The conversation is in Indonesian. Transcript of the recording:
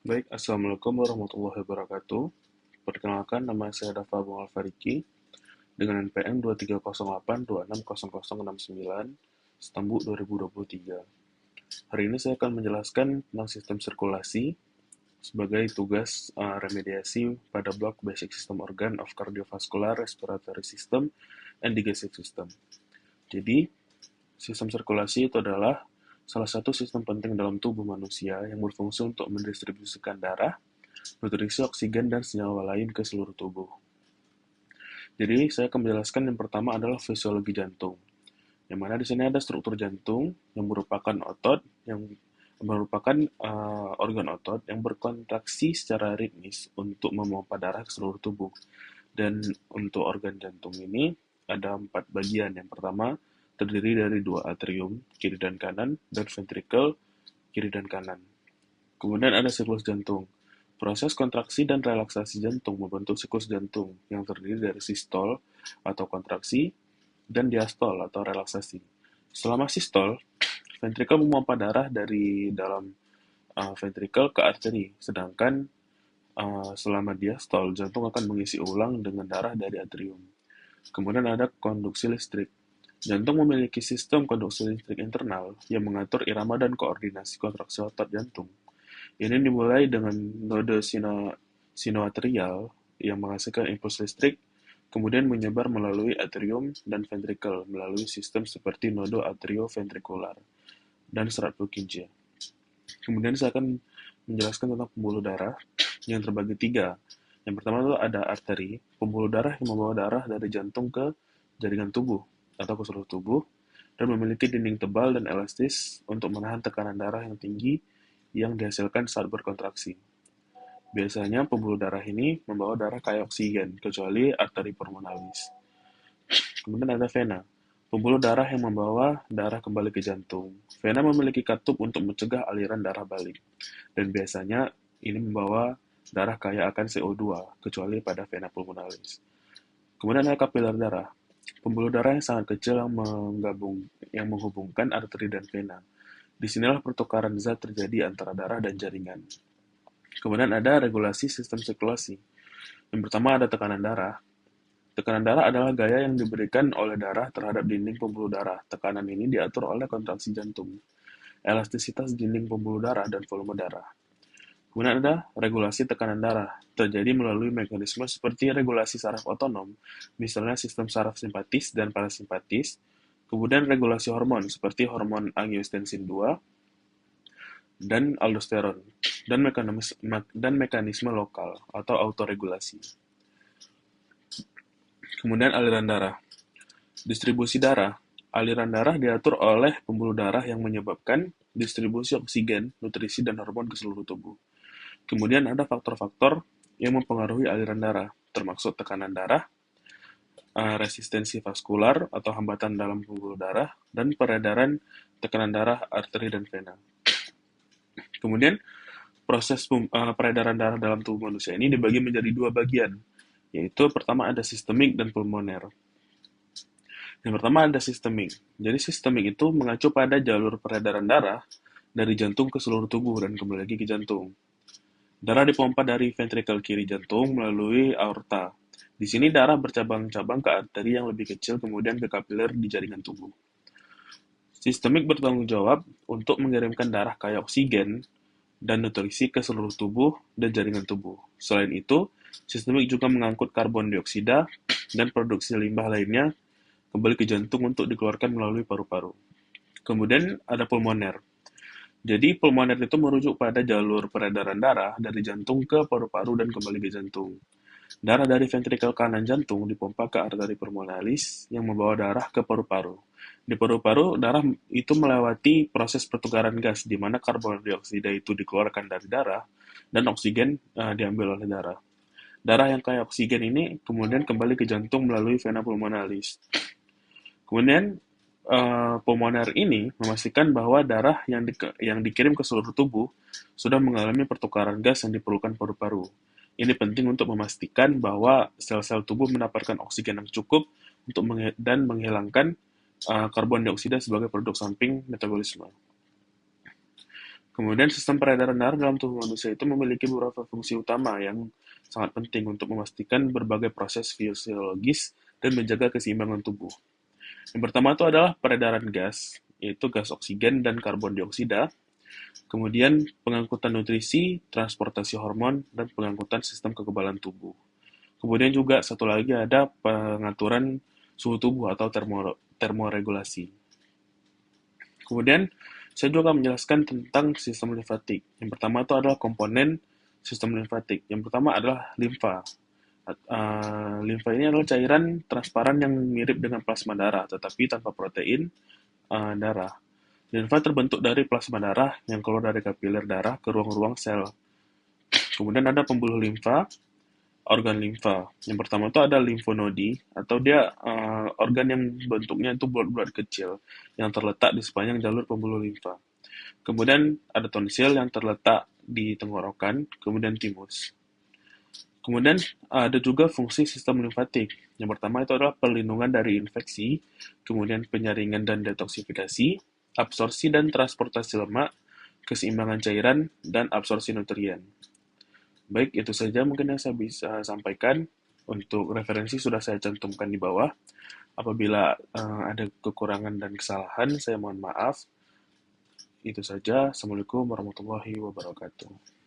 Baik, Assalamualaikum warahmatullahi wabarakatuh. Perkenalkan, nama saya Dafa Bung Alfariki dengan NPM 2308260069, Stambu 2023. Hari ini saya akan menjelaskan tentang sistem sirkulasi sebagai tugas remediasi pada blok Basic System Organ of Cardiovascular Respiratory System and Digestive System. Jadi, sistem sirkulasi itu adalah salah satu sistem penting dalam tubuh manusia yang berfungsi untuk mendistribusikan darah, nutrisi, oksigen, dan senyawa lain ke seluruh tubuh. Jadi, saya akan menjelaskan yang pertama adalah fisiologi jantung, yang mana di sini ada struktur jantung yang merupakan otot, yang merupakan organ otot yang berkontraksi secara ritmis untuk memompa darah ke seluruh tubuh. Dan untuk organ jantung ini ada 4 bagian. Yang pertama terdiri dari 2 atrium, kiri dan kanan, dan ventrikel, kiri dan kanan. Kemudian ada siklus jantung. Proses kontraksi dan relaksasi jantung membentuk siklus jantung yang terdiri dari sistol atau kontraksi dan diastol atau relaksasi. Selama sistol, ventrikel memompa darah dari dalam ventrikel ke arteri, sedangkan selama diastol, jantung akan mengisi ulang dengan darah dari atrium. Kemudian ada konduksi listrik. Jantung memiliki sistem konduksi listrik internal yang mengatur irama dan koordinasi kontraksi otot jantung. Ini dimulai dengan node sinoatrial yang menghasilkan impuls listrik, kemudian menyebar melalui atrium dan ventrikel melalui sistem seperti nodo atrioventrikular dan serat Purkinje. Kemudian saya akan menjelaskan tentang pembuluh darah yang terbagi 3. Yang pertama itu ada arteri, pembuluh darah yang membawa darah dari jantung ke jaringan tubuh atau ke seluruh tubuh, dan memiliki dinding tebal dan elastis untuk menahan tekanan darah yang tinggi yang dihasilkan saat berkontraksi. Biasanya pembuluh darah ini membawa darah kaya oksigen, kecuali arteri pulmonalis. Kemudian ada vena, pembuluh darah yang membawa darah kembali ke jantung. Vena memiliki katup untuk mencegah aliran darah balik, dan biasanya ini membawa darah kaya akan CO2, kecuali pada vena pulmonalis. Kemudian ada kapiler darah, pembuluh darah yang sangat kecil yang menghubungkan arteri dan vena. Disinilah pertukaran zat terjadi antara darah dan jaringan. Kemudian ada regulasi sistem sirkulasi. Yang pertama ada tekanan darah. Tekanan darah adalah gaya yang diberikan oleh darah terhadap dinding pembuluh darah. Tekanan ini diatur oleh kontraksi jantung, elastisitas dinding pembuluh darah, dan volume darah. Kemudian ada regulasi tekanan darah. Terjadi melalui mekanisme seperti regulasi saraf otonom, misalnya sistem saraf simpatis dan parasimpatis. Kemudian regulasi hormon seperti hormon angiostensin 2 dan aldosteron, dan mekanisme lokal atau autoregulasi. Kemudian aliran darah. Distribusi darah. Aliran darah diatur oleh pembuluh darah yang menyebabkan distribusi oksigen, nutrisi, dan hormon ke seluruh tubuh. Kemudian ada faktor-faktor yang mempengaruhi aliran darah, termasuk tekanan darah, resistensi vaskular atau hambatan dalam pembuluh darah, dan peredaran tekanan darah, arteri, dan vena. Kemudian proses peredaran darah dalam tubuh manusia ini dibagi menjadi 2 bagian, yaitu pertama ada sistemik dan pulmoner. Yang pertama ada sistemik. Jadi sistemik itu mengacu pada jalur peredaran darah dari jantung ke seluruh tubuh dan kembali lagi ke jantung. Darah dipompa dari ventrikel kiri jantung melalui aorta. Di sini darah bercabang-cabang ke arteri yang lebih kecil kemudian ke kapiler di jaringan tubuh. Sistemik bertanggung jawab untuk mengirimkan darah kaya oksigen dan nutrisi ke seluruh tubuh dan jaringan tubuh. Selain itu, sistemik juga mengangkut karbon dioksida dan produksi limbah lainnya kembali ke jantung untuk dikeluarkan melalui paru-paru. Kemudian ada pulmoner. Jadi pulmoner itu merujuk pada jalur peredaran darah dari jantung ke paru-paru dan kembali ke jantung. Darah dari ventrikel kanan jantung dipompa ke arteri pulmonalis yang membawa darah ke paru-paru. Di paru-paru, darah itu melewati proses pertukaran gas, di mana karbon dioksida itu dikeluarkan dari darah dan oksigen diambil oleh darah. Darah yang kaya oksigen ini kemudian kembali ke jantung melalui vena pulmonalis. Kemudian pulmoner ini memastikan bahwa darah yang dikirim ke seluruh tubuh sudah mengalami pertukaran gas yang diperlukan paru-paru. Ini penting untuk memastikan bahwa sel-sel tubuh mendapatkan oksigen yang cukup untuk dan menghilangkan karbon dioksida sebagai produk samping metabolisme. Kemudian sistem peredaran darah dalam tubuh manusia itu memiliki beberapa fungsi utama yang sangat penting untuk memastikan berbagai proses fisiologis dan menjaga keseimbangan tubuh. Yang pertama itu adalah peredaran gas, yaitu gas oksigen dan karbon dioksida, kemudian pengangkutan nutrisi, transportasi hormon, dan pengangkutan sistem kekebalan tubuh. Kemudian juga satu lagi ada pengaturan suhu tubuh atau termoregulasi. Kemudian saya juga menjelaskan tentang sistem limfatik. Yang pertama itu adalah komponen sistem limfatik. Yang pertama adalah limfa. Limfa ini adalah cairan transparan yang mirip dengan plasma darah, tetapi tanpa protein darah. Limfa terbentuk dari plasma darah yang keluar dari kapiler darah ke ruang-ruang sel. Kemudian ada pembuluh limfa, organ limfa. Yang pertama itu ada limfonodi, atau dia organ yang bentuknya itu bulat-bulat kecil, yang terletak di sepanjang jalur pembuluh limfa. Kemudian ada tonsil yang terletak di tenggorokan, kemudian timus. Kemudian ada juga fungsi sistem limfatik. Yang pertama itu adalah perlindungan dari infeksi, kemudian penyaringan dan detoksifikasi, absorpsi dan transportasi lemak, keseimbangan cairan, dan absorpsi nutrien. Baik, itu saja mungkin yang saya bisa sampaikan. Untuk referensi sudah saya cantumkan di bawah. Apabila ada kekurangan dan kesalahan, saya mohon maaf. Itu saja. Assalamualaikum warahmatullahi wabarakatuh.